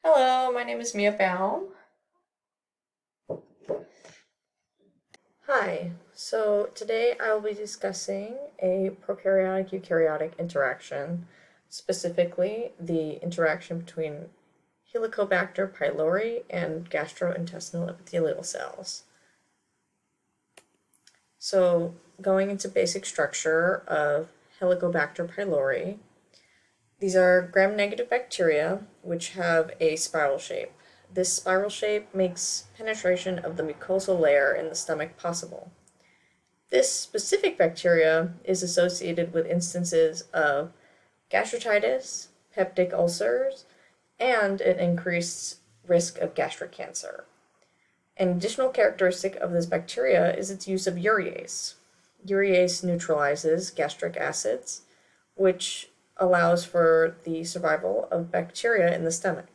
Hello, my name is Mia Baum. Hi, so today I will be discussing a prokaryotic-eukaryotic interaction, specifically the interaction between Helicobacter pylori and gastrointestinal epithelial cells. So, going into basic structure of Helicobacter pylori, these are gram-negative bacteria which have a spiral shape. This spiral shape makes penetration of the mucosal layer in the stomach possible. This specific bacteria is associated with instances of gastritis, peptic ulcers, and an increased risk of gastric cancer. An additional characteristic of this bacteria is its use of urease. Urease neutralizes gastric acids, which allows for the survival of bacteria in the stomach.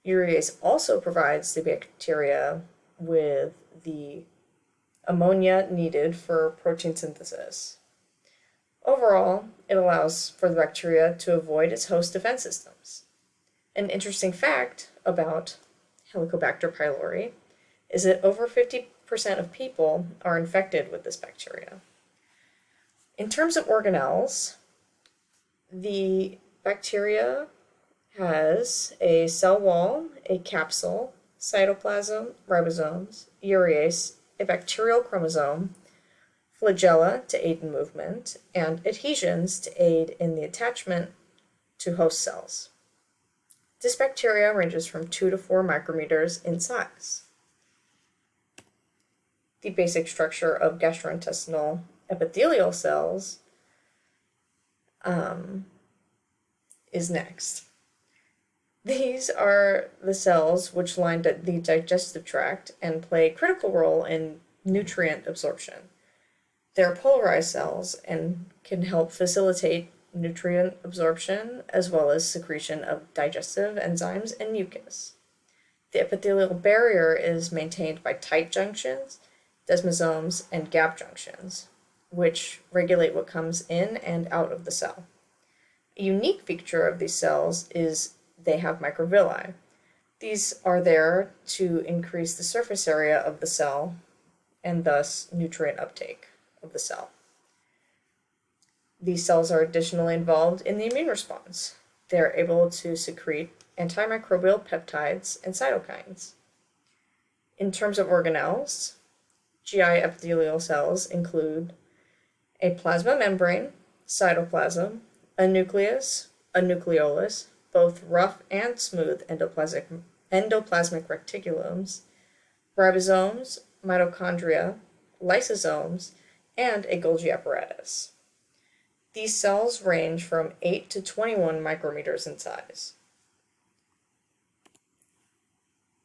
Urease also provides the bacteria with the ammonia needed for protein synthesis. Overall, it allows for the bacteria to avoid its host defense systems. An interesting fact about Helicobacter pylori is that over 50% of people are infected with this bacteria. In terms of organelles, the bacteria has a cell wall, a capsule, cytoplasm, ribosomes, urease, a bacterial chromosome, flagella to aid in movement, and adhesions to aid in the attachment to host cells. This bacteria ranges from 2 to 4 micrometers in size. The basic structure of gastrointestinal epithelial cells is next. These are the cells which line the digestive tract and play a critical role in nutrient absorption. They're polarized cells and can help facilitate nutrient absorption as well as secretion of digestive enzymes and mucus. The epithelial barrier is maintained by tight junctions, desmosomes, and gap junctions, which regulate what comes in and out of the cell. A unique feature of these cells is they have microvilli. These are there to increase the surface area of the cell and thus nutrient uptake of the cell. These cells are additionally involved in the immune response. They are able to secrete antimicrobial peptides and cytokines. In terms of organelles, GI epithelial cells include a plasma membrane, cytoplasm, a nucleus, a nucleolus, both rough and smooth endoplasmic reticulums, ribosomes, mitochondria, lysosomes, and a Golgi apparatus. These cells range from 8 to 21 micrometers in size.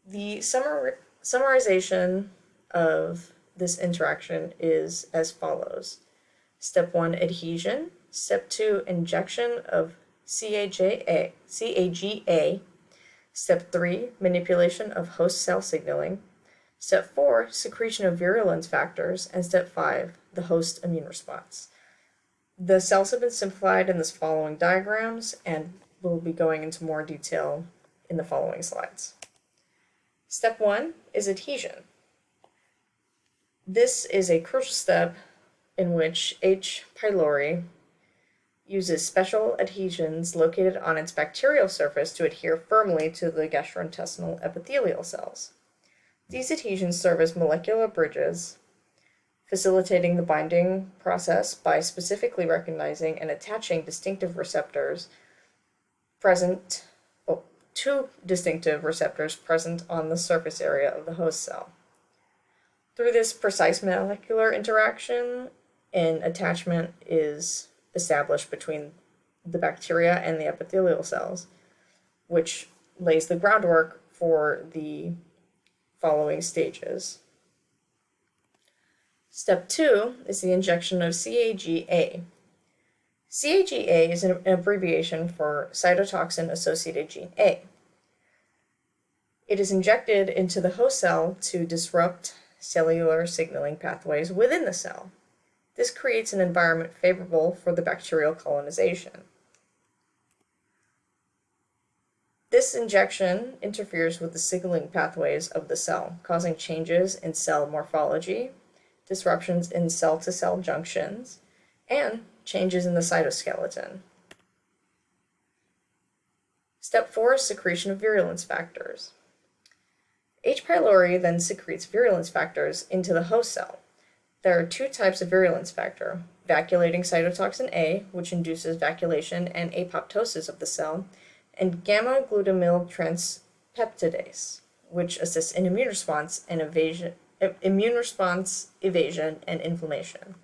The summarization of this interaction is as follows. Step 1, adhesion. Step 2, injection of CAGA. Step 3, manipulation of host cell signaling. Step 4, secretion of virulence factors. And step 5, the host immune response. The cells have been simplified in the following diagrams, and we'll be going into more detail in the following slides. Step 1 is adhesion. This is a crucial step in which H. pylori uses special adhesions located on its bacterial surface to adhere firmly to the gastrointestinal epithelial cells. These adhesions serve as molecular bridges, facilitating the binding process by specifically recognizing and attaching two distinctive receptors present on the surface area of the host cell. Through this precise molecular interaction, an attachment is established between the bacteria and the epithelial cells, which lays the groundwork for the following stages. Step 2 is the injection of CAGA. CAGA is an abbreviation for cytotoxin-associated gene A. It is injected into the host cell to disrupt cellular signaling pathways within the cell. This creates an environment favorable for the bacterial colonization. This injection interferes with the signaling pathways of the cell, causing changes in cell morphology, disruptions in cell-to-cell junctions, and changes in the cytoskeleton. Step 4 is secretion of virulence factors. H. pylori then secretes virulence factors into the host cell. There are two types of virulence factor: vacuolating cytotoxin A, which induces vacuolation and apoptosis of the cell, and gamma-glutamyl transpeptidase, which assists in immune response evasion, and inflammation.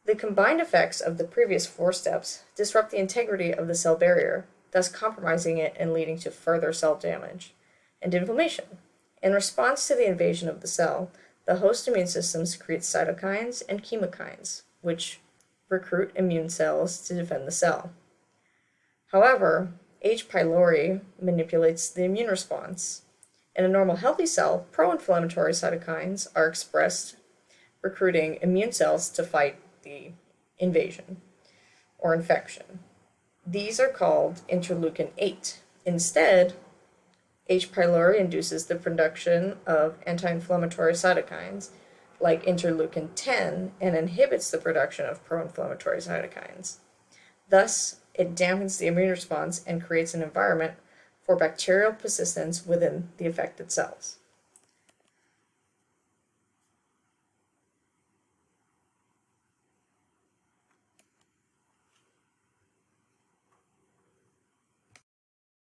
The combined effects of the previous 4 steps disrupt the integrity of the cell barrier, thus compromising it and leading to further cell damage and inflammation. In response to the invasion of the cell, the host immune system secretes cytokines and chemokines, which recruit immune cells to defend the cell. However, H. pylori manipulates the immune response. In a normal healthy cell, pro-inflammatory cytokines are expressed, recruiting immune cells to fight the invasion or infection. These are called interleukin-8. Instead, H. pylori induces the production of anti-inflammatory cytokines like interleukin-10 and inhibits the production of pro-inflammatory cytokines. Thus, it dampens the immune response and creates an environment for bacterial persistence within the affected cells.